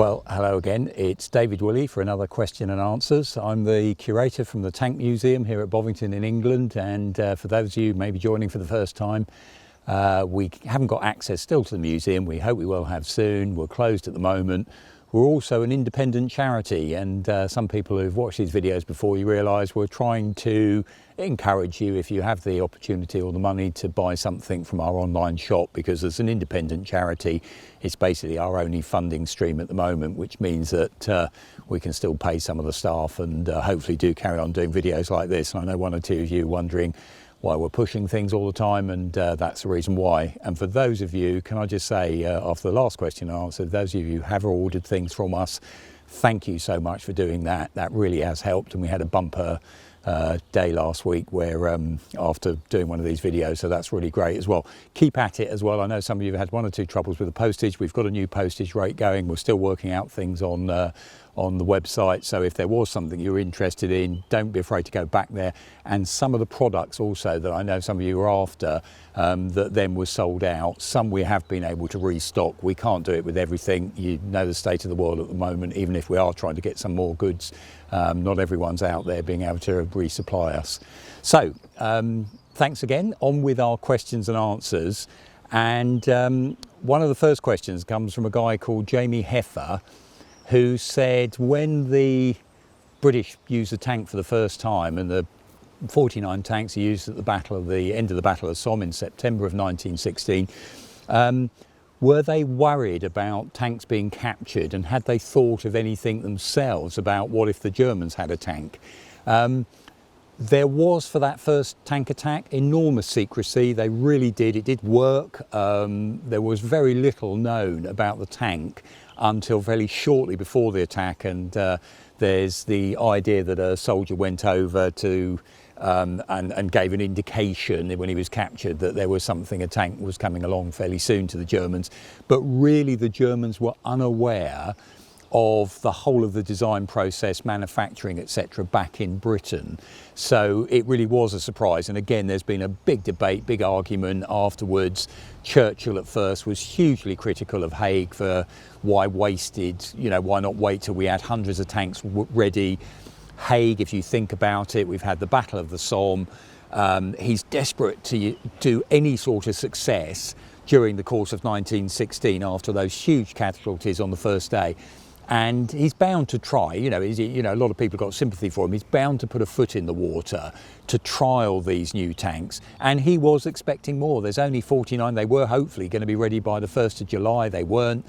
Well, hello again. It's David Woolley for another question and answers. I'm the curator from the Tank Museum here at Bovington in England, and for those of you maybe joining for the first time, we haven't got access still to the museum. We hope we will have soon. We're closed at the moment. We're also an independent charity, and some people who've watched these videos before, you realise we're trying to encourage you, if you have the opportunity or the money, to buy something from our online shop, because as an independent charity, it's basically our only funding stream at the moment, which means that we can still pay some of the staff and hopefully do carry on doing videos like this. And I know one or two of you wondering why we're pushing things all the time, and that's the reason why. And for those of you, can I just say, after the last question and answer, those of you who have ordered things from us, thank you so much for doing that. That really has helped, and we had a bumper day last week where after doing one of these videos, so that's really great as well. Keep at it as well. I know some of you have had one or two troubles with the postage. We've got a new postage rate going. We're still working out things on the website, so if there was something you're interested in, don't be afraid to go back there. And some of the products also that I know some of you are after, that then was sold out, some we have been able to restock. We can't do it with everything. You know the state of the world at the moment. Even if we are trying to get some more goods, not everyone's out there being able to resupply us. So thanks again. On with our questions and answers. And one of the first questions comes from a guy called Jamie Heffer, who said when the British used the tank for the first time, and the 49 tanks he used at the end of the Battle of Somme in September of 1916, were they worried about tanks being captured, and had they thought of anything themselves about what if the Germans had a tank? There was, for that first tank attack, enormous secrecy. They really did. It did work. There was very little known about the tank until fairly shortly before the attack, and there's the idea that a soldier went over to and gave an indication when he was captured that there was something, a tank was coming along fairly soon to the Germans. But really the Germans were unaware of the whole of the design process, manufacturing, etc. back in Britain. So it really was a surprise. And again, there's been a big debate, big argument afterwards. Churchill at first was hugely critical of Haig for why wasted, why not wait till we had hundreds of tanks ready. Haig, if you think about it, we've had the Battle of the Somme. He's desperate to do any sort of success during the course of 1916 after those huge casualties on the first day. And he's bound to try, a lot of people got sympathy for him. He's bound to put a foot in the water to trial these new tanks. And he was expecting more. There's only 49. They were hopefully going to be ready by the 1st of July. They weren't.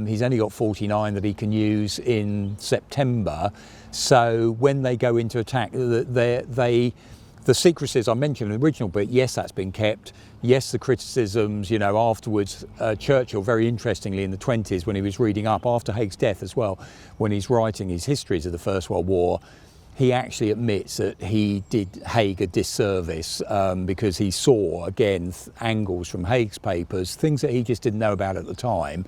He's only got 49 that he can use in September. So when they go into attack, the secrecies I mentioned in the original bit, yes, that's been kept. Yes, the criticisms, afterwards, Churchill, very interestingly, in the 20s, when he was reading up, after Haig's death as well, when he's writing his histories of the First World War, he actually admits that he did Haig a disservice because he saw, again, angles from Haig's papers, things that he just didn't know about at the time,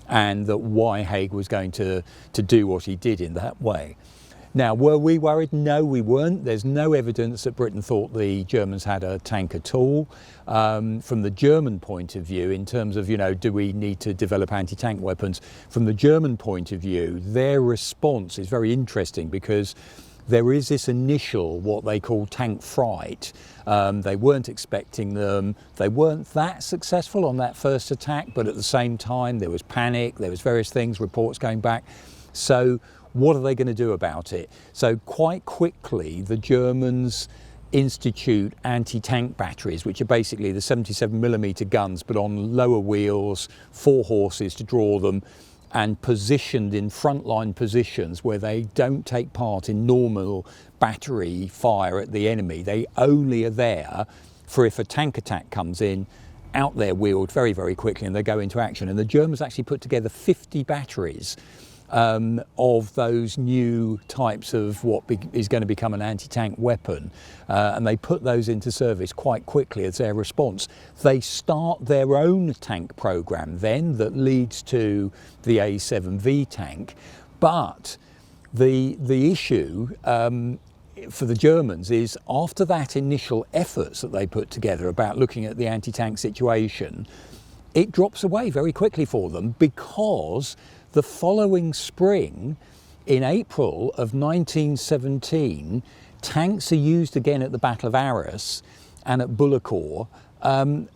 and that why Haig was going to do what he did in that way. Now, were we worried? No, we weren't. There's no evidence that Britain thought the Germans had a tank at all. From the German point of view, in terms of, do we need to develop anti-tank weapons? From the German point of view, their response is very interesting because there is this initial, what they call tank fright. They weren't expecting them. They weren't that successful on that first attack, but at the same time, there was panic, there was various things, reports going back. So what are they going to do about it? So quite quickly, the Germans institute anti-tank batteries, which are basically the 77mm guns, but on lower wheels, 4 horses to draw them, and positioned in frontline positions where they don't take part in normal battery fire at the enemy. They only are there for if a tank attack comes in, out there wheeled very, very quickly, and they go into action. And the Germans actually put together 50 batteries of those new types of what is going to become an anti-tank weapon, and they put those into service quite quickly as their response. They start their own tank program then that leads to the A7V tank, but the issue for the Germans is, after that initial efforts that they put together about looking at the anti-tank situation, it drops away very quickly for them because The following spring, in April of 1917, tanks are used again at the Battle of Arras and at Bullecourt.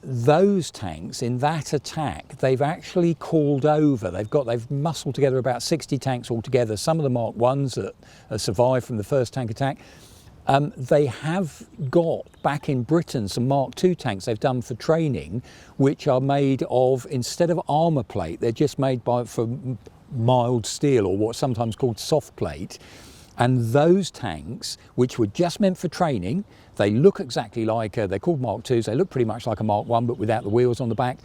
Those tanks, in that attack, they've actually called over. They've muscled together about 60 tanks altogether. Some of the Mark 1s that survived from the first tank attack. They have got back in Britain some Mark II tanks they've done for training, which are made of, instead of armour plate, they're just made from mild steel, or what's sometimes called soft plate. And those tanks, which were just meant for training, they look exactly like, they're called Mark IIs, they look pretty much like a Mark I, but without the wheels on the back.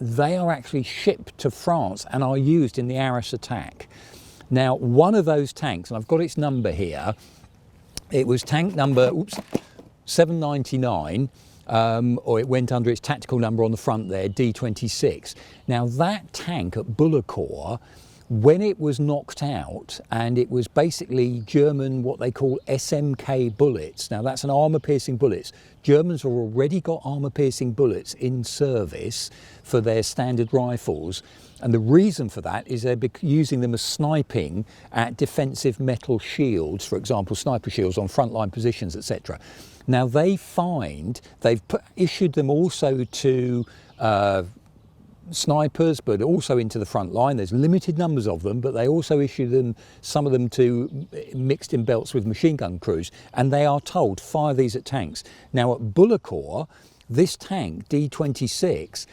They are actually shipped to France and are used in the Arras attack. Now, one of those tanks, and I've got its number here, it was tank number 799, or it went under its tactical number on the front there, D26. Now, that tank at Bullecourt, when it was knocked out, and it was basically German, what they call SMK bullets. Now, that's an armour-piercing bullets. Germans have already got armour-piercing bullets in service for their standard rifles. And the reason for that is they're using them as sniping at defensive metal shields, for example, sniper shields on frontline positions, etc. Now, they find they've issued them also to snipers, but also into the front line. There's limited numbers of them, but they also issue them, some of them, to mixed in belts with machine gun crews, and they are told, fire these at tanks. Now, at Bullecourt, this tank, D26,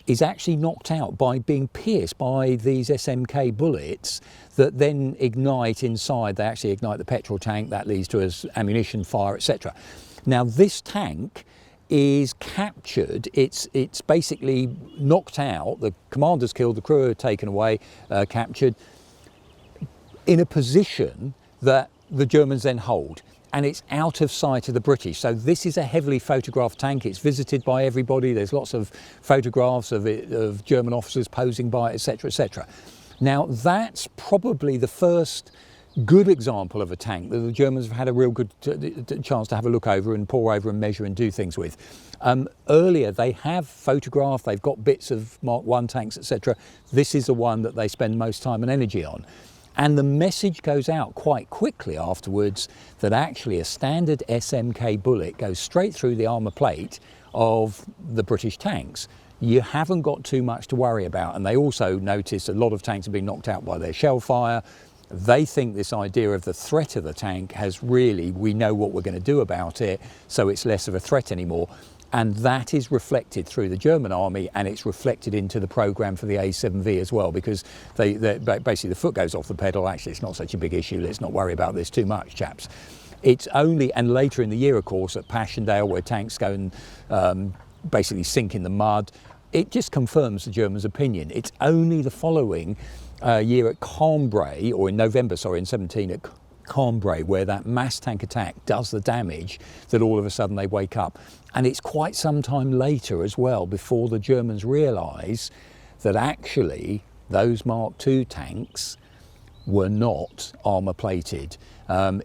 is actually knocked out by being pierced by these SMK bullets that then ignite inside. They actually ignite the petrol tank, that leads to ammunition fire, etc. Now, this tank is captured, it's basically knocked out, the commander's killed, the crew are taken away, captured, in a position that the Germans then hold, and it's out of sight of the British. So this is a heavily photographed tank, it's visited by everybody, there's lots of photographs of it, of German officers posing by it, etc., etc. Now, that's probably the first good example of a tank that the Germans have had a real good chance to have a look over and pore over and measure and do things with. Earlier, they have photographed, they've got bits of Mark I tanks, etc. This is the one that they spend most time and energy on. And the message goes out quite quickly afterwards that actually a standard SMK bullet goes straight through the armour plate of the British tanks. You haven't got too much to worry about. And they also notice a lot of tanks have been knocked out by their shell fire. They think this idea of the threat of the tank has really, we know what we're going to do about it, so it's less of a threat anymore. And that is reflected through the German army, and it's reflected into the programme for the A7V as well, because basically the foot goes off the pedal. Actually, it's not such a big issue. Let's not worry about this too much, chaps. It's only, and later in the year, of course, at Passchendaele, where tanks go and basically sink in the mud, it just confirms the Germans' opinion. It's only the following year at Cambrai, or in November, sorry, in 17 at Cambrai, where that mass tank attack does the damage, that all of a sudden they wake up. And it's quite some time later as well before the Germans realise that actually those Mark II tanks were not armour plated.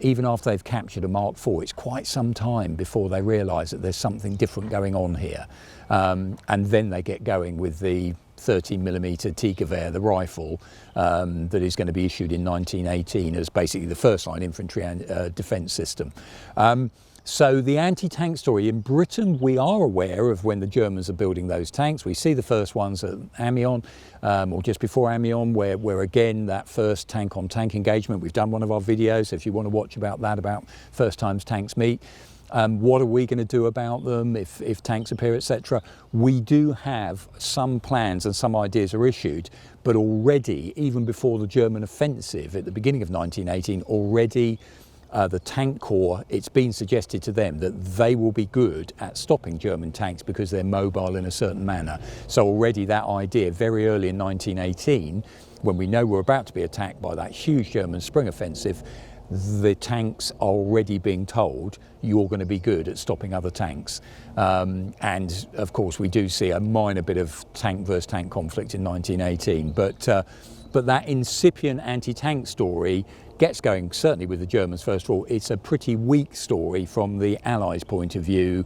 Even after they've captured a Mark IV, it's quite some time before they realise that there's something different going on here. And then they get going with the 13mm Tigerwehr, the rifle, that is going to be issued in 1918 as basically the first line infantry and defence system. So the anti-tank story in Britain, we are aware of when the Germans are building those tanks. We see the first ones at Amiens, or just before Amiens, where again that first tank-on-tank engagement. We've done one of our videos, if you want to watch about that, about first times tanks meet. What are we going to do about them if tanks appear, etc. We do have some plans and some ideas are issued, but already, even before the German offensive at the beginning of 1918, already the tank corps, it's been suggested to them that they will be good at stopping German tanks because they're mobile in a certain manner. So already that idea, very early in 1918, when we know we're about to be attacked by that huge German spring offensive, the tanks are already being told you're going to be good at stopping other tanks. And of course we do see a minor bit of tank versus tank conflict in 1918, but that incipient anti-tank story gets going, certainly with the Germans first of all. It's a pretty weak story from the Allies' point of view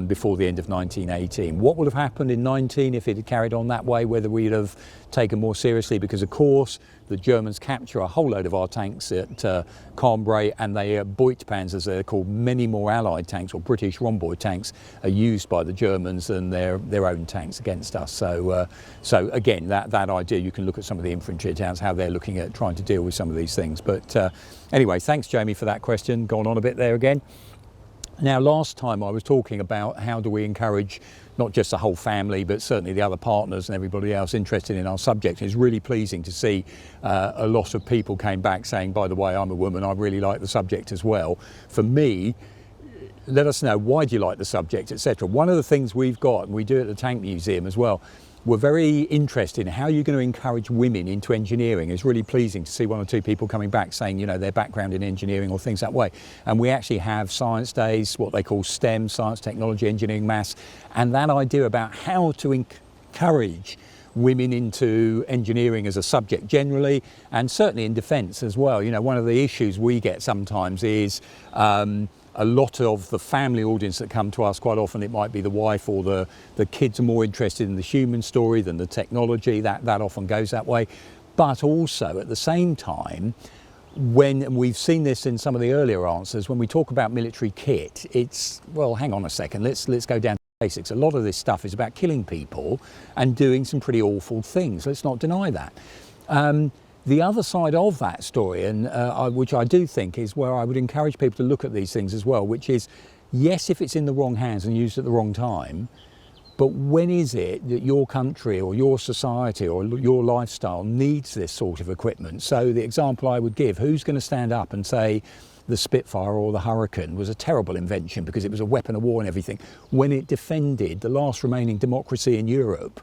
before the end of 1918. What would have happened in 19 if it had carried on that way, whether we'd have taken more seriously? Because of course the Germans capture a whole load of our tanks at Cambrai, and they Beutpanzers, as they're called. Many more Allied tanks, or British rhomboid tanks, are used by the Germans than their own tanks against us. So again, that idea, you can look at some of the infantry accounts, how they're looking at trying to deal with some of these things. But anyway, thanks Jamie for that question. Gone on a bit there again. Now, last time I was talking about how do we encourage not just the whole family, but certainly the other partners and everybody else interested in our subject. It's really pleasing to see a lot of people came back saying, by the way, I'm a woman, I really like the subject as well. For me, let us know, why do you like the subject, etc. One of the things we've got, and we do at the Tank Museum as well, we're very interested in how you're going to encourage women into engineering. It's really pleasing to see one or two people coming back saying, you know, their background in engineering or things that way. And we actually have science days, what they call STEM, science, technology, engineering, maths, and that idea about how to encourage women into engineering as a subject generally, and certainly in defence as well. You know, one of the issues we get sometimes is a lot of the family audience that come to us, quite often it might be the wife or the kids are more interested in the human story than the technology. That often goes that way. But also at the same time, when we've seen this in some of the earlier answers, when we talk about military kit, it's, well, hang on a second, let's go down to basics. A lot of this stuff is about killing people and doing some pretty awful things. Let's not deny that. The other side of that story, and which I do think is where I would encourage people to look at these things as well, which is, yes, if it's in the wrong hands and used at the wrong time, but when is it that your country or your society or your lifestyle needs this sort of equipment? So the example I would give, who's going to stand up and say the Spitfire or the Hurricane was a terrible invention because it was a weapon of war and everything, when it defended the last remaining democracy in Europe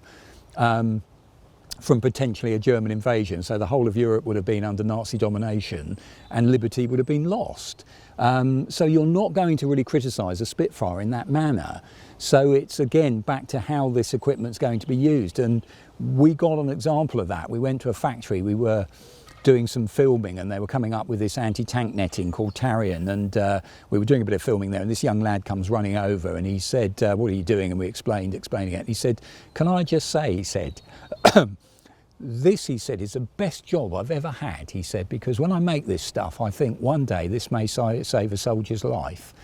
from potentially a German invasion? So the whole of Europe would have been under Nazi domination and liberty would have been lost. So you're not going to really criticise a Spitfire in that manner. So it's again back to how this equipment's going to be used. And we got an example of that. We went to a factory, we were doing some filming, and they were coming up with this anti-tank netting called Tarian, and we were doing a bit of filming there, and this young lad comes running over and he said, what are you doing? And we explaining it. And he said, can I just say, he said, this, he said, is the best job I've ever had, he said, because when I make this stuff, I think one day this may save a soldier's life.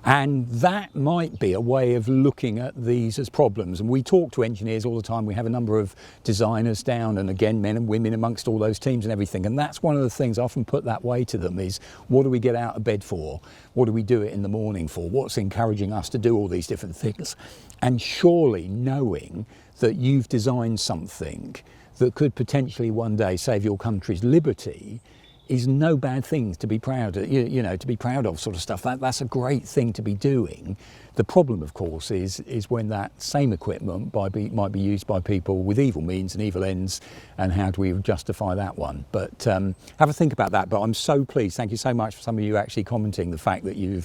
And that might be a way of looking at these as problems. And we talk to engineers all the time. We have a number of designers down, and again, men and women amongst all those teams and everything. And that's one of the things I often put that way to them is, what do we get out of bed for? What do we do it in the morning for? What's encouraging us to do all these different things? And surely knowing that you've designed something that could potentially one day save your country's liberty is no bad thing to be proud of, you know, to be proud of, sort of stuff. That's a great thing to be doing. The problem, of course, is when that same equipment might be used by people with evil means and evil ends, and how do we justify that one? But have a think about that. But I'm so pleased. Thank you so much for some of you actually commenting the fact that you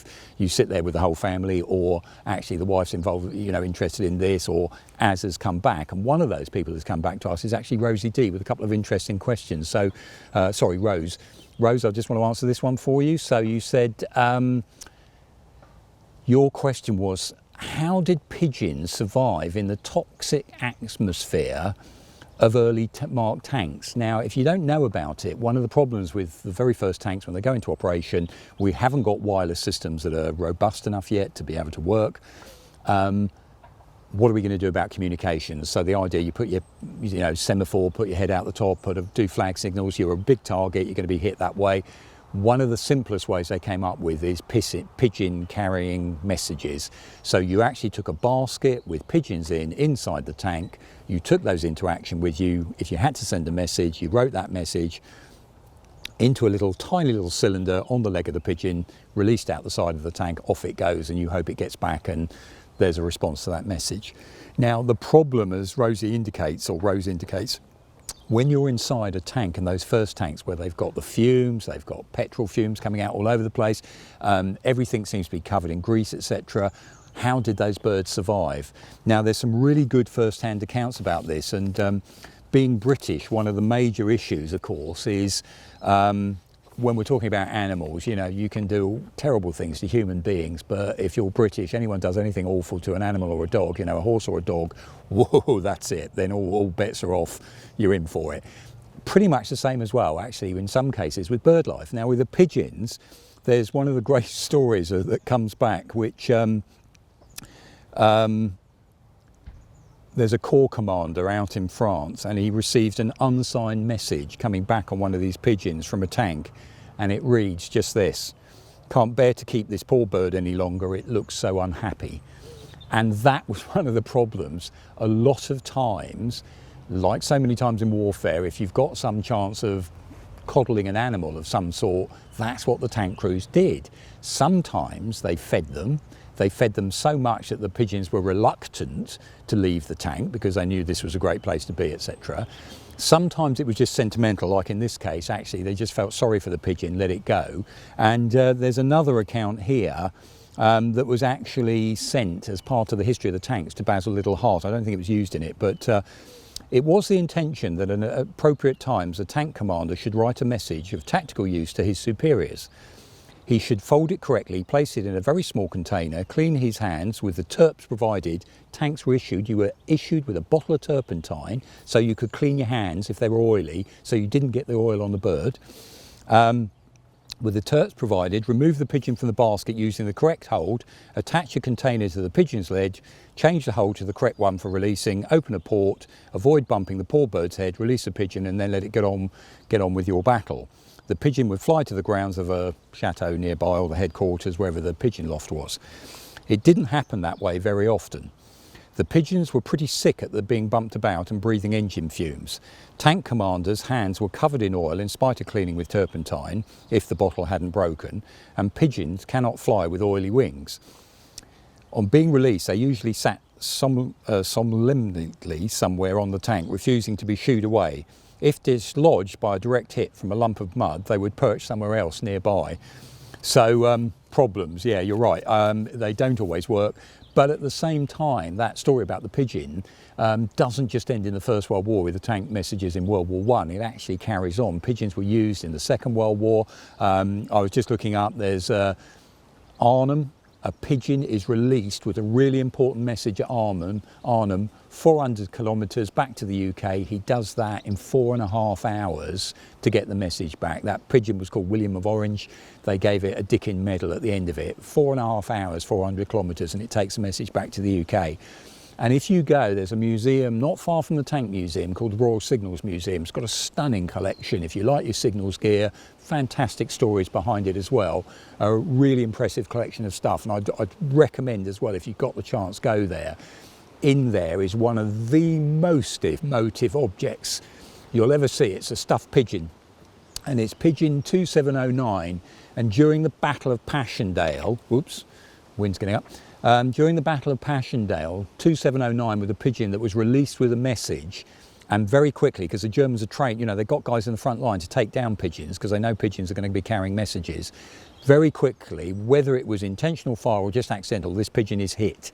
sit there with the whole family, or actually the wife's involved, you know, interested in this, or as has come back. And one of those people that's come back to us is actually Rosie D with a couple of interesting questions. So, sorry, Rose. Rose, I just want to answer this one for you. So you said, your question was, how did pigeons survive in the toxic atmosphere of early Mark tanks? Now, if you don't know about it, one of the problems with the very first tanks when they go into operation, we haven't got wireless systems that are robust enough yet to be able to work. What are we going to do about communications? So the idea, you put your semaphore, put your head out the top, do flag signals, you're a big target, you're going to be hit that way. One of the simplest ways they came up with is pigeon carrying messages. So you actually took a basket with pigeons inside the tank, you took those into action with you. If you had to send a message, you wrote that message into a tiny little cylinder on the leg of the pigeon, released out the side of the tank, off it goes, and you hope it gets back and there's a response to that message. Now, the problem, as Rose indicates, when you're inside a tank, and those first tanks where they've got the fumes, they've got petrol fumes coming out all over the place, everything seems to be covered in grease, etc. How did those birds survive? Now, there's some really good first-hand accounts about this, and being British, one of the major issues, of course, is when we're talking about animals, you know, you can do terrible things to human beings, but if you're British, anyone does anything awful to an animal or a dog, you know, a horse or a dog, whoa, that's it. Then all bets are off. You're in for it. Pretty much the same as well, actually, in some cases with bird life. Now, with the pigeons, there's one of the great stories that comes back, which there's a corps commander out in France, and he received an unsigned message coming back on one of these pigeons from a tank, and it reads just this: "Can't bear to keep this poor bird any longer, it looks so unhappy." And that was one of the problems. A lot of times, like so many times in warfare, if you've got some chance of coddling an animal of some sort, that's what the tank crews did. Sometimes they fed them. They fed them so much that the pigeons were reluctant to leave the tank because they knew this was a great place to be, etc. Sometimes it was just sentimental, like in this case, actually, they just felt sorry for the pigeon, let it go. And there's another account here that was actually sent as part of the history of the tanks to Basil Little Hart. I don't think it was used in it, but it was the intention that at appropriate times a tank commander should write a message of tactical use to his superiors. He should fold it correctly, place it in a very small container, clean his hands with the terps provided. Tanks were issued, you were issued with a bottle of turpentine so you could clean your hands if they were oily, so you didn't get the oil on the bird. With the terps provided, remove the pigeon from the basket using the correct hold, attach your container to the pigeon's ledge, change the hold to the correct one for releasing, open a port, avoid bumping the poor bird's head, release the pigeon and then let it get on with your battle. The pigeon would fly to the grounds of a chateau nearby or the headquarters, wherever the pigeon loft was. It didn't happen that way very often. The pigeons were pretty sick at the being bumped about and breathing engine fumes. Tank commanders' hands were covered in oil in spite of cleaning with turpentine, if the bottle hadn't broken, and pigeons cannot fly with oily wings. On being released, they usually sat solemnly somewhere on the tank, refusing to be shooed away. If dislodged by a direct hit from a lump of mud, they would perch somewhere else nearby. So problems, yeah, you're right, they don't always work. But at the same time, that story about the pigeon doesn't just end in the First World War with the tank messages in World War I. It actually carries on. Pigeons were used in the Second World War. I was just looking up, there's Arnhem. A pigeon is released with a really important message at Arnhem, 400 kilometres back to the UK. He does that in 4.5 hours to get the message back. That pigeon was called William of Orange. They gave it a Dickin medal at the end of it. 4.5 hours, 400 kilometres, and it takes the message back to the UK. And if you go, there's a museum not far from the Tank Museum called the Royal Signals Museum. It's got a stunning collection. If you like your signals gear, fantastic stories behind it as well. A really impressive collection of stuff. And I'd recommend as well, if you've got the chance, go there. In there is one of the most emotive objects you'll ever see. It's a stuffed pigeon, and it's pigeon 2709. And during the Battle of Passchendaele, whoops, wind's getting up. During the Battle of Passchendaele, 2709 with a pigeon that was released with a message, and very quickly, because the Germans are trained, you know, they've got guys in the front line to take down pigeons because they know pigeons are going to be carrying messages. Very quickly, whether it was intentional fire or just accidental, this pigeon is hit.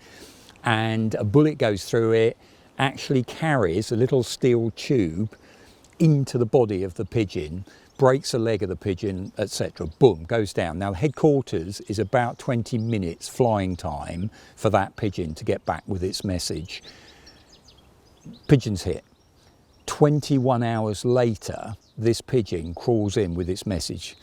And a bullet goes through it, actually carries a little steel tube into the body of the pigeon, breaks a leg of the pigeon, etc. Boom, goes down. Now, headquarters is about 20 minutes flying time for that pigeon to get back with its message. Pigeon's hit. 21 hours later, this pigeon crawls in with its message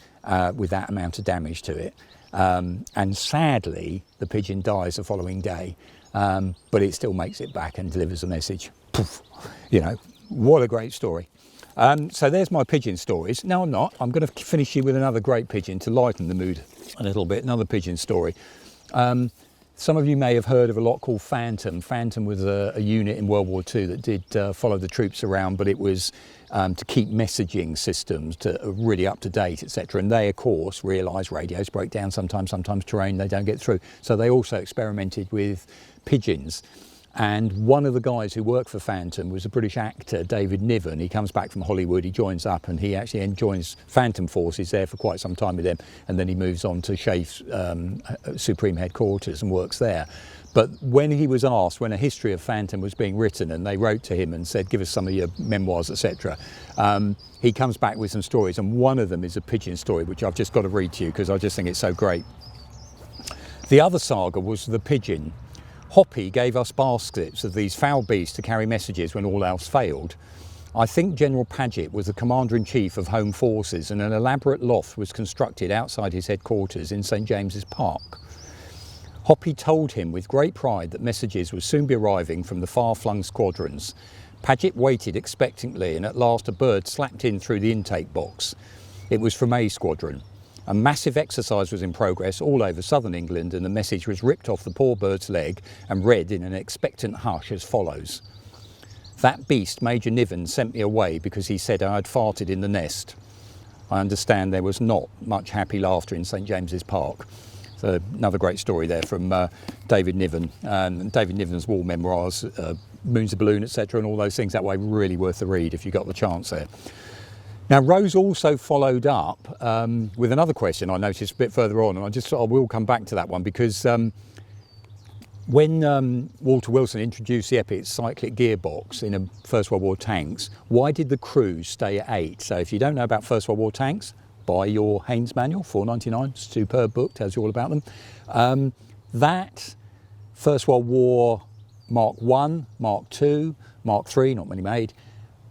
with that amount of damage to it. And sadly, the pigeon dies the following day, but it still makes it back and delivers a message. Poof. You know, what a great story. So there's my pigeon stories. No, I'm not. I'm going to finish you with another great pigeon to lighten the mood a little bit. Another pigeon story. Some of you may have heard of a lot called Phantom. Phantom was a unit in World War II that did follow the troops around, but it was to keep messaging systems to really up to date, etc. And they, of course, realised radios break down sometimes terrain, they don't get through. So they also experimented with pigeons. And one of the guys who worked for Phantom was a British actor, David Niven. He comes back from Hollywood, he joins up, and he actually joins Phantom Forces there for quite some time with them, and then he moves on to Chafe's Supreme Headquarters and works there. But when he was asked, when a history of Phantom was being written, and they wrote to him and said, give us some of your memoirs, etc., he comes back with some stories, and one of them is a pigeon story, which I've just got to read to you because I just think it's so great. The other saga was the pigeon. Hoppy gave us baskets of these foul beasts to carry messages when all else failed. I think General Paget was the Commander-in-Chief of Home Forces, and an elaborate loft was constructed outside his headquarters in St James's Park. Hoppy told him with great pride that messages would soon be arriving from the far-flung squadrons. Paget waited expectantly, and at last a bird slapped in through the intake box. It was from A Squadron. A massive exercise was in progress all over southern England, and the message was ripped off the poor bird's leg and read in an expectant hush as follows. That beast, Major Niven, sent me away because he said I had farted in the nest. I understand there was not much happy laughter in St James's Park. So another great story there from David Niven. David Niven's war memoirs, Moon's a Balloon, etc., and all those things. That way, really worth the read if you got the chance there. Now, Rose also followed up with another question I noticed a bit further on, and I will come back to that one because when Walter Wilson introduced the Epic cyclic gearbox in a First World War tanks, why did the crews stay at 8? So if you don't know about First World War tanks, buy your Haynes manual, $4.99, superb book, tells you all about them. That First World War Mark 1, Mark 2, Mark 3, not many made,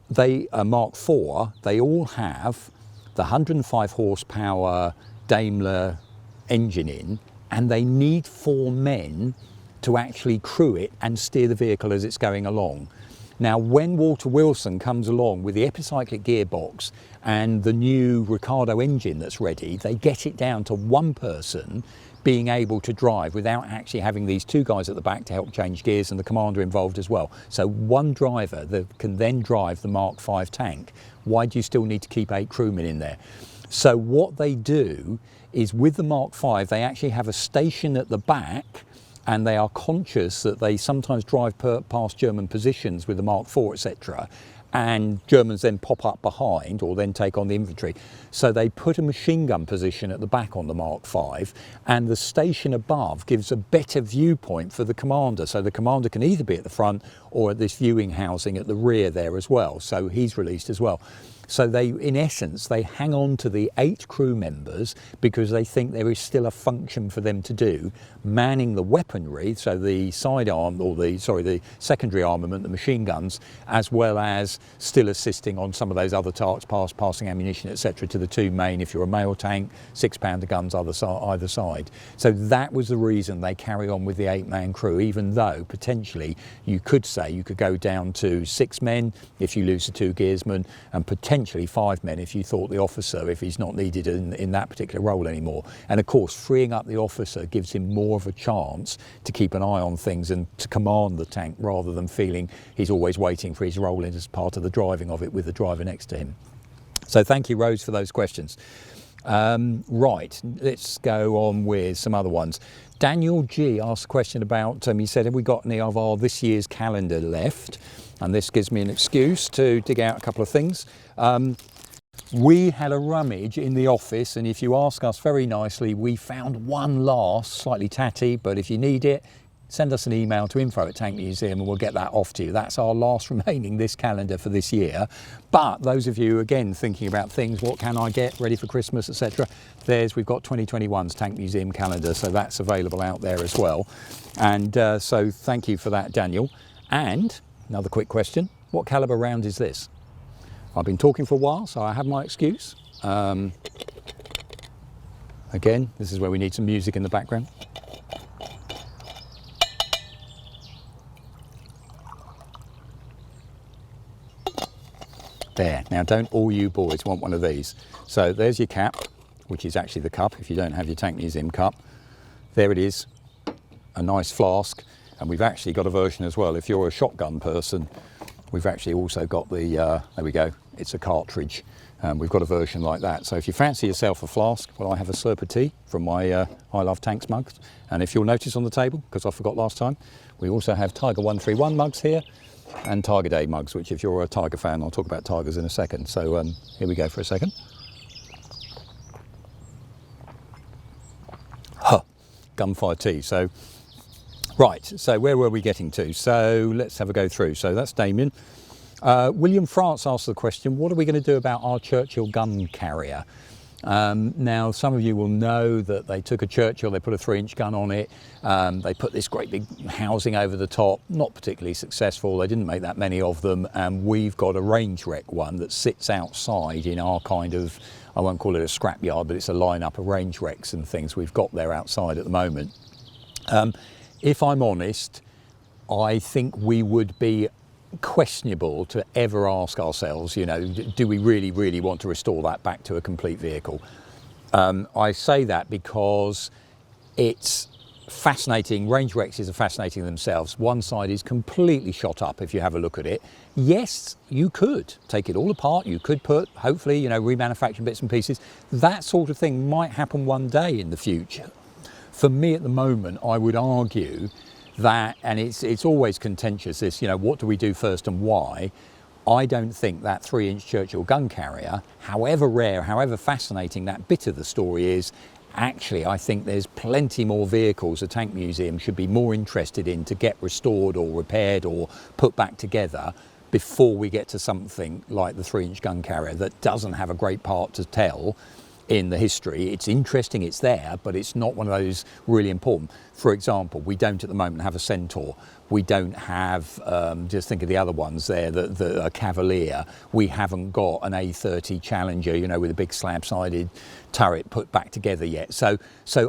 they Mark 4, they all have the 105 horsepower Daimler engine in, and they need 4 men to actually crew it and steer the vehicle as it's going along. Now, when Walter Wilson comes along with the epicyclic gearbox and the new Ricardo engine that's ready, they get it down to one person being able to drive without actually having these 2 guys at the back to help change gears and the commander involved as well. So one driver that can then drive the Mark 5 tank. Why do you still need to keep 8 crewmen in there? So what they do is with the Mark 5, they actually have a station at the back, and they are conscious that they sometimes drive past German positions with the Mark 4, etc., and Germans then pop up behind or then take on the infantry. So they put a machine gun position at the back on the Mark 5, and the station above gives a better viewpoint for the commander. So the commander can either be at the front or at this viewing housing at the rear there as well. So he's released as well. So they, in essence, they hang on to the 8 crew members because they think there is still a function for them to do, manning the weaponry, so the sidearm or the secondary armament, the machine guns, as well as still assisting on some of those other tasks, passing ammunition, etc., to the 2 main, if you're a mail tank, 6-pounder guns either side. So that was the reason they carry on with the 8-man crew, even though potentially you could say you could go down to 6 men if you lose the 2 gearsmen, and potentially 5 men if you thought the officer, if he's not needed in that particular role anymore. And of course, freeing up the officer gives him more of a chance to keep an eye on things and to command the tank rather than feeling he's always waiting for his role in as part of the driving of it with the driver next to him. So thank you, Rose, for those questions. Right, let's go on with some other ones. Daniel G asked a question about, he said, have we got any of our this year's calendar left? And this gives me an excuse to dig out a couple of things. We had a rummage in the office, and if you ask us very nicely, we found one last, slightly tatty, but if you need it, send us an email to info@Tank Museum and we'll get that off to you. That's our last remaining this calendar for this year. But those of you, again, thinking about things, what can I get ready for Christmas, etc., we've got 2021's Tank Museum calendar, so that's available out there as well. And so thank you for that, Daniel. And another quick question, what calibre round is this? I've been talking for a while, so I have my excuse. Again, this is where we need some music in the background. There, now don't all you boys want one of these. So there's your cap, which is actually the cup if you don't have your Tank Museum cup. There it is, a nice flask. And we've actually got a version as well. If you're a shotgun person, we've actually also got the, there we go, it's a cartridge. We've got a version like that. So if you fancy yourself a flask, well, I have a slurper tea from my I Love Tanks mugs. And if you'll notice on the table, because I forgot last time, we also have Tiger 131 mugs here and Tiger Day mugs, which if you're a Tiger fan, I'll talk about Tigers in a second. So here we go for a second. Huh, gunfire tea. So, right, so where were we getting to? So let's have a go through. So that's Damien. William France asked the question, what are we going to do about our Churchill gun carrier? Now, some of you will know that they took a Churchill, they put a 3-inch gun on it, they put this great big housing over the top, not particularly successful, they didn't make that many of them, and we've got a range wreck one that sits outside in our kind of, I won't call it a scrapyard, but it's a line-up of range wrecks and things we've got there outside at the moment. If I'm honest, I think we would be questionable to ever ask ourselves, you know, do we really want to restore that back to a complete vehicle? I say that because it's fascinating. Range wrecks are fascinating themselves. One side is completely shot up if you have a look at it. Yes, you could take it all apart, you could put, hopefully, you know, remanufacturing bits and pieces. That sort of thing might happen one day in the future. For me at the moment, I would argue that, and it's always contentious, this, you know, what do we do first and why? I don't think that 3-inch Churchill gun carrier, however rare, however fascinating that bit of the story is, actually I think there's plenty more vehicles a tank museum should be more interested in to get restored or repaired or put back together before we get to something like the 3-inch gun carrier that doesn't have a great part to tell in the history. It's interesting, it's there, but it's not one of those really important. For example, we don't at the moment have a Centaur. We don't have, just think of the other ones there, the Cavalier. We haven't got an A30 Challenger, you know, with a big slab-sided turret put back together yet. So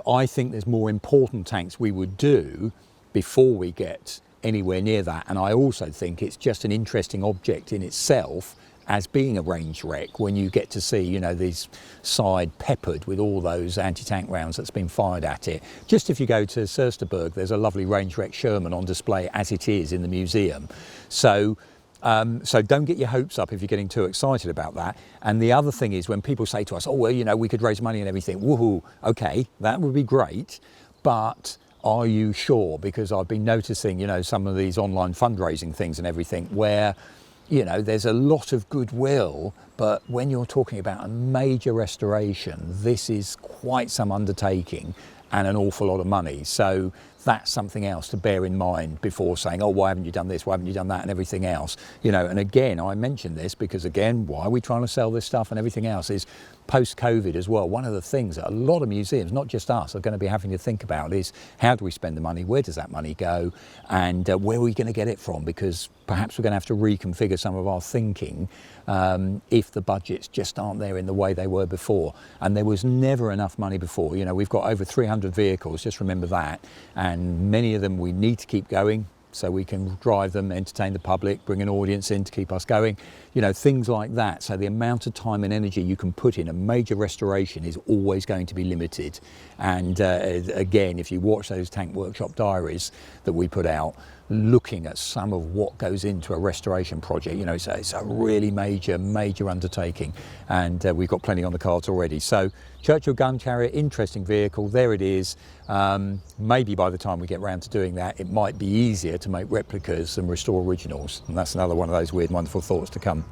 I think there's more important tanks we would do before we get anywhere near that. And I also think it's just an interesting object in itself as being a range wreck when you get to see, you know, these side peppered with all those anti-tank rounds that's been fired at it. Just if you go to Sursterberg, there's a lovely range wreck Sherman on display as it is in the museum. So don't get your hopes up if you're getting too excited about that. And the other thing is when people say to us, oh, well, you know, we could raise money and everything. Woohoo, okay, that would be great, but are you sure? Because I've been noticing, you know, some of these online fundraising things and everything where, you know, there's a lot of goodwill, but when you're talking about a major restoration, this is quite some undertaking and an awful lot of money. So that's something else to bear in mind before saying, oh, why haven't you done this? Why haven't you done that? And everything else, you know, and again, I mentioned this because again, why are we trying to sell this stuff and everything else is post-COVID as well. One of the things that a lot of museums, not just us, are going to be having to think about is how do we spend the money? Where does that money go? And where are we going to get it from? Because perhaps we're going to have to reconfigure some of our thinking if the budgets just aren't there in the way they were before. And there was never enough money before. You know, we've got over 300 vehicles, just remember that. And many of them we need to keep going so we can drive them, entertain the public, bring an audience in to keep us going, you know, things like that. So the amount of time and energy you can put in a major restoration is always going to be limited. And again, if you watch those Tank Workshop diaries that we put out, looking at some of what goes into a restoration project, you know, it's a really major undertaking, and we've got plenty on the cards already. So Churchill gun carrier, interesting vehicle, there it is. Maybe by the time we get round to doing that, it might be easier to make replicas than restore originals, and that's another one of those weird wonderful thoughts to come.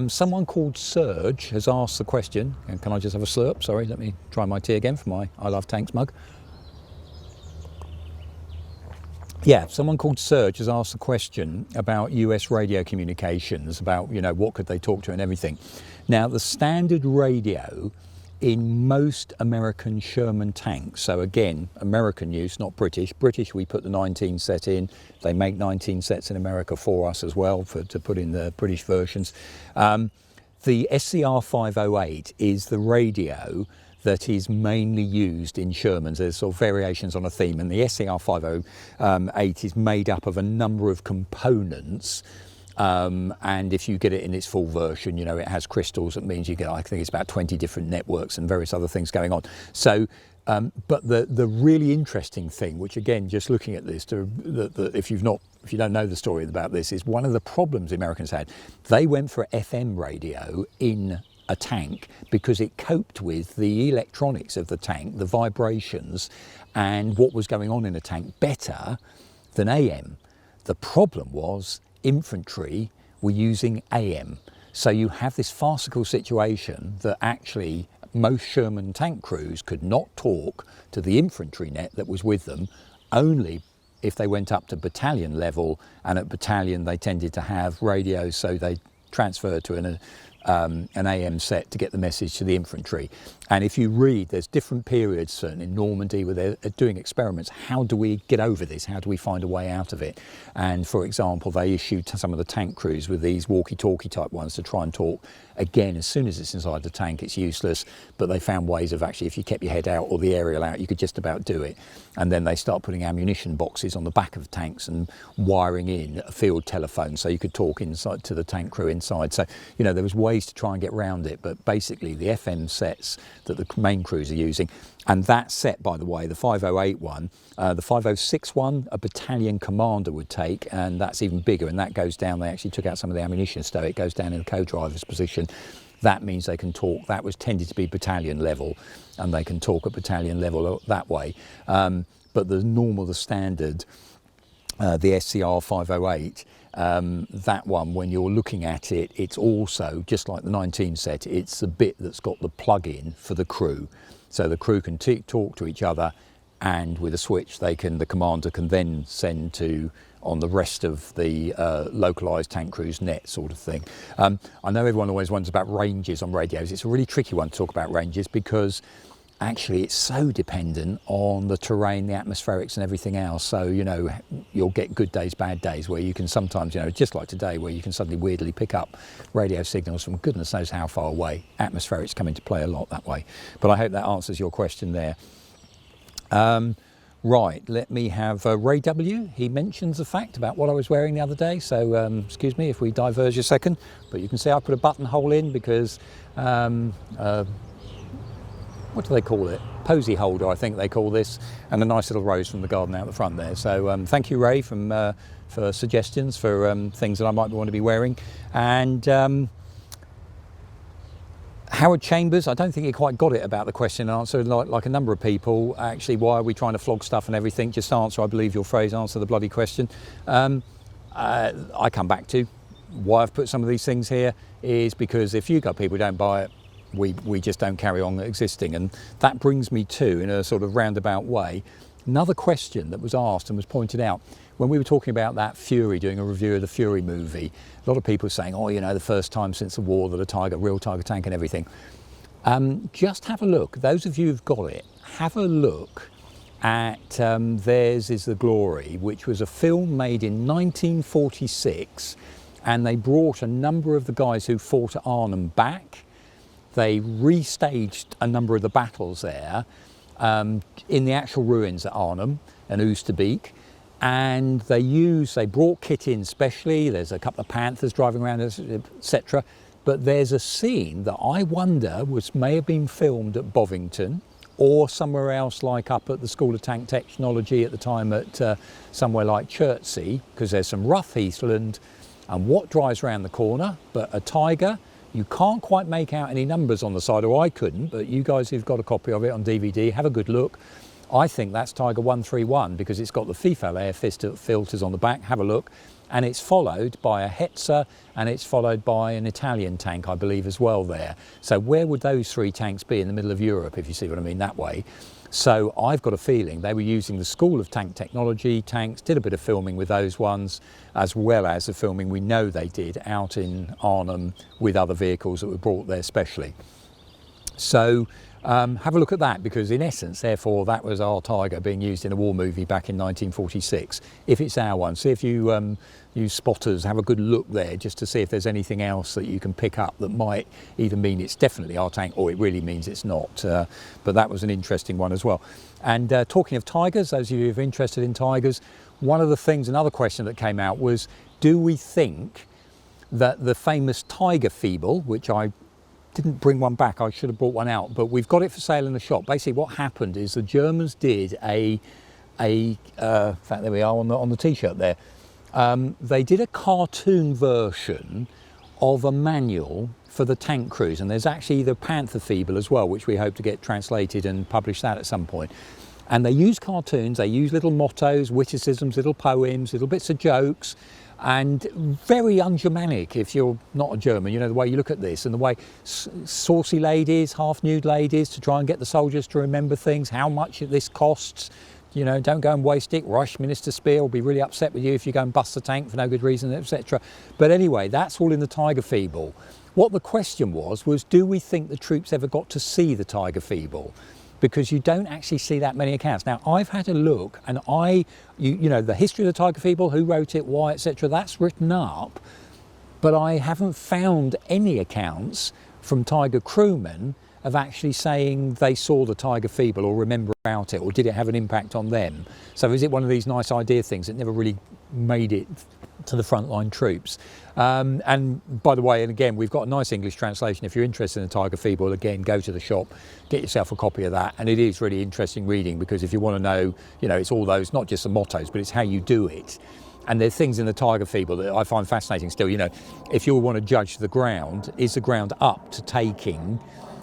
Someone called Serge has asked the question, and can I just have a slurp? Sorry, let me try my tea again for my I Love Tanks mug. Yeah, someone called Serge has asked a question about US radio communications, about, you know, what could they talk to and everything. Now, the standard radio in most American Sherman tanks, so again, American use, not British. British, we put the 19 set in. They make 19 sets in America for us as well, to put in the British versions. The SCR 508 is the radio that is mainly used in Shermans. There's sort of variations on a theme, and the SCR 508 is made up of a number of components. And if you get it in its full version, you know, it has crystals. That means you get, I think it's about 20 different networks and various other things going on. So, but the really interesting thing, which again, just looking at this, if you've not if you don't know the story about this, is one of the problems the Americans had. They went for FM radio in a tank because it coped with the electronics of the tank, the vibrations, and what was going on in the tank better than AM. The problem was infantry were using AM. So you have this farcical situation that actually most Sherman tank crews could not talk to the infantry net that was with them, only if they went up to battalion level, and at battalion they tended to have radios, so they transferred to an AM set to get the message to the infantry. And if you read, there's different periods, certainly in Normandy, where they're doing experiments. How do we get over this? How do we find a way out of it? And for example, they issued some of the tank crews with these walkie-talkie type ones to try and talk. Again, as soon as it's inside the tank, it's useless, but they found ways of actually, if you kept your head out or the aerial out, you could just about do it. And then they start putting ammunition boxes on the back of tanks and wiring in a field telephone so you could talk inside to the tank crew inside. So, you know, there was ways to try and get around it, but basically the FM sets that the main crews are using, and that set, by the way, the 508 one, the 506 one, a battalion commander would take, and that's even bigger, and that goes down. They actually took out some of the ammunition, so it goes down in the co-driver's position. That means they can talk. That was tended to be battalion level, and they can talk at battalion level that way. But the standard, the SCR 508, that one, when you're looking at it, it's also, just like the 19 set, it's the bit that's got the plug-in for the crew. So the crew can talk to each other, and with a switch the commander can then send to on the rest of the localised tank crews net sort of thing. I know everyone always wonders about ranges on radios. It's a really tricky one to talk about ranges because actually it's so dependent on the terrain, the atmospherics and everything else. So, you know, you'll get good days, bad days, where you can sometimes, you know, just like today, where you can suddenly weirdly pick up radio signals from goodness knows how far away. Atmospherics come into play a lot that way. But I hope that answers your question there. Right, let me have Ray W. He mentions a fact about what I was wearing the other day, so excuse me if we diverge a second, but you can see I put a buttonhole in because what do they call it? Posy holder, I think they call this, and a nice little rose from the garden out the front there. So thank you, Ray, for suggestions for things that I might want to be wearing. And Howard Chambers, I don't think he quite got it about the question and answer, like a number of people. Actually, why are we trying to flog stuff and everything? Just answer, I believe your phrase, answer the bloody question. I come back to why I've put some of these things here is because if you got people who don't buy it, we just don't carry on existing. And that brings me to, in a sort of roundabout way, another question that was asked and was pointed out when we were talking about that Fury, doing a review of the Fury movie. A lot of people saying, oh, you know, the first time since the war that a real Tiger tank and everything. Just have a look, those of you who've got it, have a look at Theirs Is the Glory, which was a film made in 1946, and they brought a number of the guys who fought at Arnhem back. They restaged a number of the battles there in the actual ruins at Arnhem and Oosterbeek, and they brought kit in specially. There's a couple of Panthers driving around, etc. But there's a scene that I wonder may have been filmed at Bovington or somewhere else, like up at the School of Tank Technology at the time at somewhere like Churchill, because there's some rough heathland, and what drives around the corner but a Tiger. You can't quite make out any numbers on the side, or I couldn't, but you guys who've got a copy of it on DVD, have a good look. I think that's Tiger 131 because it's got the FIFO air filters on the back. Have a look. And it's followed by a Hetzer, and it's followed by an Italian tank, I believe, as well there. So where would those three tanks be in the middle of Europe, if you see what I mean, that way? So I've got a feeling they were using the School of Tank Technology tanks, did a bit of filming with those ones, as well as the filming we know they did out in Arnhem with other vehicles that were brought there specially. So have a look at that, because in essence, therefore, that was our Tiger being used in a war movie back in 1946. If it's our one, see if you spotters have a good look there, just to see if there's anything else that you can pick up that might either mean it's definitely our tank or it really means it's not. But that was an interesting one as well. And talking of Tigers, those of you who are interested in Tigers, one of the things, another question that came out was, do we think that the famous Tiger Feeble, which I didn't bring one back, I should have brought one out, but we've got it for sale in the shop. Basically what happened is the Germans did in fact there we are on the t-shirt there, they did a cartoon version of a manual for the tank crews, and there's actually the Panther Feeble as well, which we hope to get translated and publish that at some point. And they use cartoons, they use little mottos, witticisms, little poems, little bits of jokes, and very un-Germanic if you're not a German, you know, the way you look at this and the way saucy ladies, half-nude ladies, to try and get the soldiers to remember things, how much this costs. You know, don't go and waste it. Rush Minister Speer will be really upset with you if you go and bust the tank for no good reason, etc. But anyway, that's all in the Tiger Feeble. What the question was do we think the troops ever got to see the Tiger Feeble? Because you don't actually see that many accounts. Now, I've had a look, and you know, the history of the Tiger Feeble, who wrote it, why, etc., that's written up, but I haven't found any accounts from Tiger crewmen of actually saying they saw the Tiger Feeble or remember about it, or did it have an impact on them? So is it one of these nice idea things that never really made it to the frontline troops? And by the way, and again, we've got a nice English translation. If you're interested in the Tiger Feeble, again, go to the shop, get yourself a copy of that. And it is really interesting reading, because if you want to know, you know, it's all those, not just the mottos, but it's how you do it. And there's things in the Tiger Feeble that I find fascinating still. You know, if you want to judge the ground, is the ground up to taking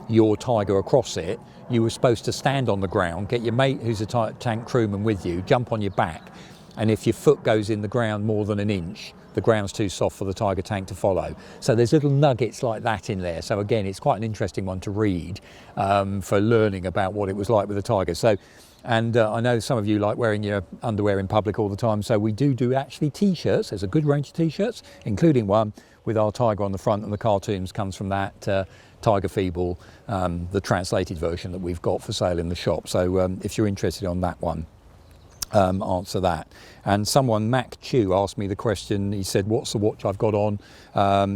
your Tiger across it? You were supposed to stand on the ground, get your mate who's a tank crewman with you, jump on your back, and if your foot goes in the ground more than an inch, the ground's too soft for the Tiger tank to follow. So there's little nuggets like that in there. So again, it's quite an interesting one to read for learning about what it was like with the Tiger. So, and I know some of you like wearing your underwear in public all the time, so we do actually t-shirts. There's a good range of t-shirts, including one with our Tiger on the front, and the cartoons comes from that Tiger Feeble, the translated version that we've got for sale in the shop. So if you're interested on that one, answer that. And someone, Mac Chew, asked me the question. He said, what's the watch I've got on?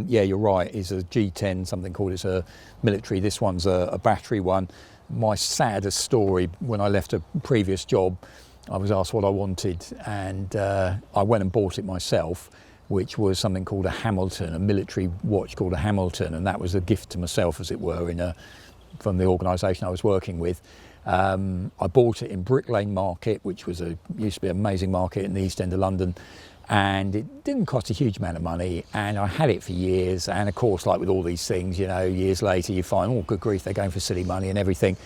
Yeah, you're right, it's a G10, something called, it's a military. This one's a battery one. My saddest story, when I left a previous job, I was asked what I wanted, and I went and bought it myself, which was something called a Hamilton, a military watch called a Hamilton, and that was a gift to myself, as it were, from the organisation I was working with. I bought it in Brick Lane Market, which was used to be an amazing market in the East End of London, and it didn't cost a huge amount of money, and I had it for years. And of course, like with all these things, you know, years later you find, oh good grief, they're going for silly money and everything.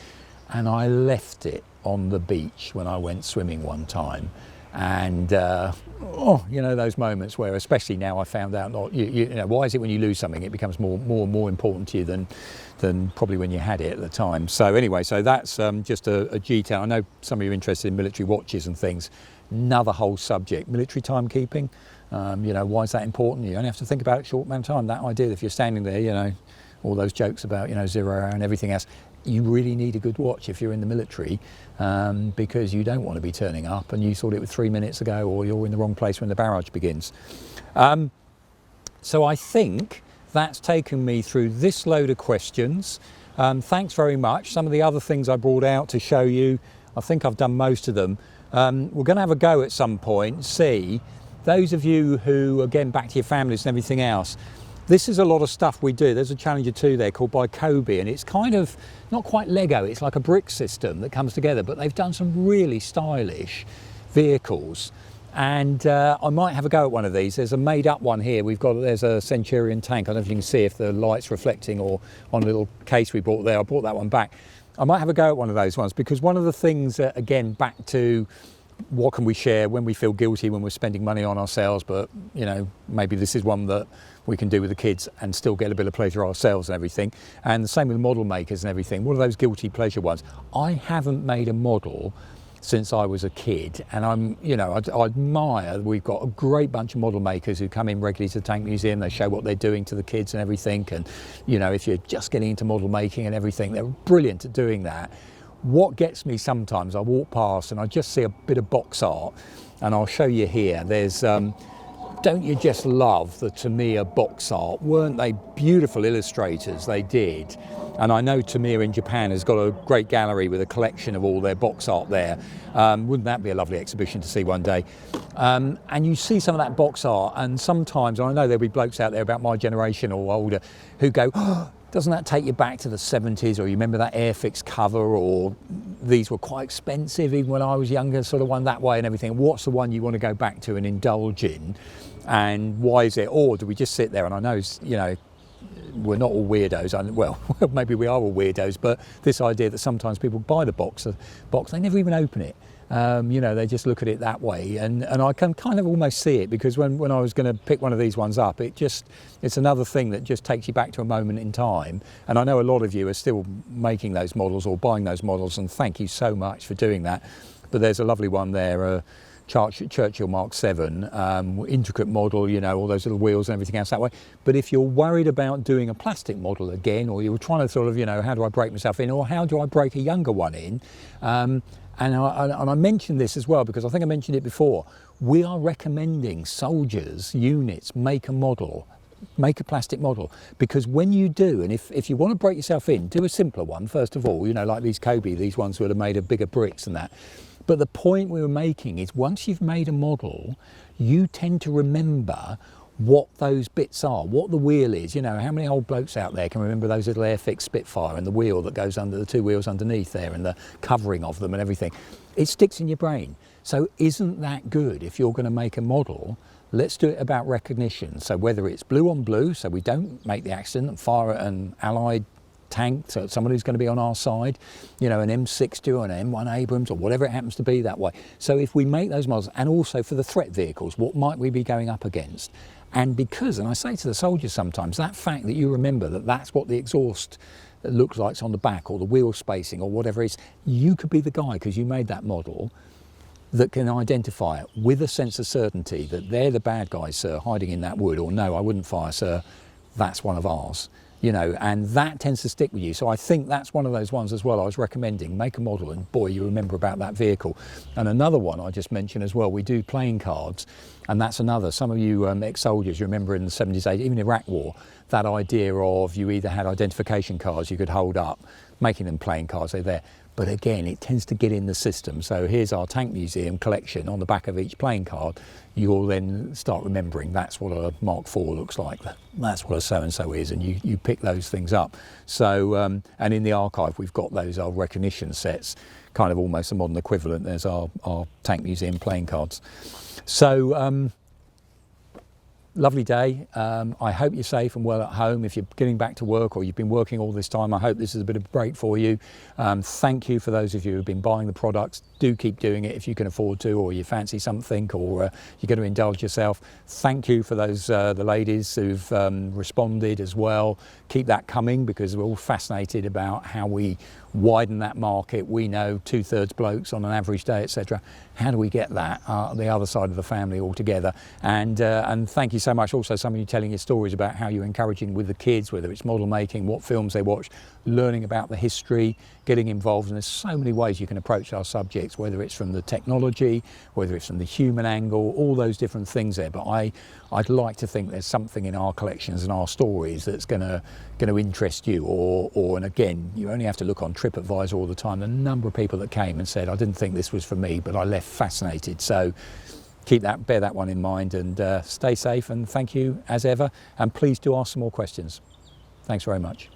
And I left it on the beach when I went swimming one time, and you know, those moments where, especially now, I found out, not you know, why is it when you lose something it becomes more and more important to you than probably when you had it at the time. So anyway, so that's just a G10. I know some of you are interested in military watches and things. Another whole subject, military timekeeping. You know, why is that important? You only have to think about it a short amount of time. That idea that if you're standing there, you know, all those jokes about, you know, 0 hour and everything else, you really need a good watch if you're in the military, because you don't want to be turning up and you thought it was 3 minutes ago, or you're in the wrong place when the barrage begins. So I think that's taken me through this load of questions. Thanks very much. Some of the other things I brought out to show you, I think I've done most of them. We're going to have a go at some point, see, those of you who, again, back to your families and everything else, this is a lot of stuff we do. There's a Challenger 2 there called by Kobe, and it's kind of not quite Lego, it's like a brick system that comes together, but they've done some really stylish vehicles. And I might have a go at one of these. There's a made up one here. There's a Centurion tank. I don't know if you can see if the light's reflecting, or on a little case we bought there. I brought that one back. I might have a go at one of those ones, because one of the things, again, back to what can we share when we feel guilty when we're spending money on ourselves, but you know, maybe this is one that we can do with the kids and still get a bit of pleasure ourselves and everything. And the same with model makers and everything. What are those guilty pleasure ones? I haven't made a model since I was a kid, and I admire, we've got a great bunch of model makers who come in regularly to the Tank Museum. They show what they're doing to the kids and everything, and you know, if you're just getting into model making and everything, they're brilliant at doing that. What gets me sometimes, I walk past and I just see a bit of box art, and I'll show you here. There's don't you just love the Tamiya box art? Weren't they beautiful illustrators? They did. And I know Tamiya in Japan has got a great gallery with a collection of all their box art there. Wouldn't that be a lovely exhibition to see one day? And you see some of that box art, and sometimes, and I know there'll be blokes out there about my generation or older who go, oh, doesn't that take you back to the 70s, or you remember that Airfix cover, or these were quite expensive even when I was younger, sort of one that way and everything. What's the one you want to go back to and indulge in, and why is it? Or do we just sit there, and I know, you know, we're not all weirdos, well, maybe we are all weirdos, but this idea that sometimes people buy the box, they never even open it. You know, they just look at it that way, and I can kind of almost see it, because when I was going to pick one of these ones up, it's another thing that just takes you back to a moment in time. And I know a lot of you are still making those models or buying those models, and thank you so much for doing that. But there's a lovely one there, Churchill Mark 7, intricate model, you know, all those little wheels and everything else that way. But if you're worried about doing a plastic model again, or you're trying to sort of, you know, how do I break myself in, or how do I break a younger one in, and I mentioned this as well, because I think I mentioned it before, we are recommending soldiers, units, make a model, make a plastic model, because when you do, and if you want to break yourself in, do a simpler one first of all, you know, like these Kobe, these ones that are made of bigger bricks and that. But the point we were making is, once you've made a model, you tend to remember what those bits are, what the wheel is. You know, how many old blokes out there can remember those little Airfix Spitfire and the wheel that goes under, the two wheels underneath there, and the covering of them and everything? It sticks in your brain. So isn't that good? If you're going to make a model, let's do it about recognition. So whether it's blue on blue, so we don't make the accident and fire at an Allied tank, so somebody who's going to be on our side, you know, an M60 or an M1 Abrams or whatever it happens to be that way. So if we make those models, and also for the threat vehicles, what might we be going up against? And because, and I say to the soldiers sometimes, that fact that you remember that that's what the exhaust looks like on the back, or the wheel spacing, or whatever it is, you could be the guy, because you made that model, that can identify it with a sense of certainty that they're the bad guys, sir, hiding in that wood, or no, I wouldn't fire, sir, that's one of ours. You know, and that tends to stick with you. So I think that's one of those ones as well I was recommending. Make a model, and boy, you remember about that vehicle. And another one I just mentioned as well, we do playing cards, and that's another. Some of you ex-soldiers, you remember in the 70s, 80s, even Iraq War, that idea of you either had identification cards you could hold up, making them playing cards, they're there. But again, it tends to get in the system. So here's our Tank Museum collection. On the back of each playing card, you'll then start remembering that's what a Mark IV looks like. That's what a so-and-so is, and you pick those things up. So, and in the archive, we've got those old recognition sets, kind of almost a modern equivalent. There's our Tank Museum playing cards. So, lovely day. I hope you're safe and well at home. If you're getting back to work, or you've been working all this time, I hope this is a bit of a break for you. Thank you for those of you who've been buying the products. Do keep doing it if you can afford to, or you fancy something, or you're going to indulge yourself. Thank you for those the ladies who've responded as well. Keep that coming, because we're all fascinated about how we widen that market. We know 2/3 blokes on an average day, etc. How do we get that the other side of the family all together? And thank you so much. Also, some of you telling your stories about how you're encouraging with the kids, whether it's model making, what films they watch, learning about the history, getting involved. And there's so many ways you can approach our subjects, whether it's from the technology, whether it's from the human angle, all those different things there. But I'd like to think there's something in our collections and our stories that's going to interest you, or and again, you only have to look on TripAdvisor all the time. The number of people that came and said, I didn't think this was for me, but I left fascinated. So bear that one in mind, and stay safe, and thank you as ever, and please do ask some more questions. Thanks very much.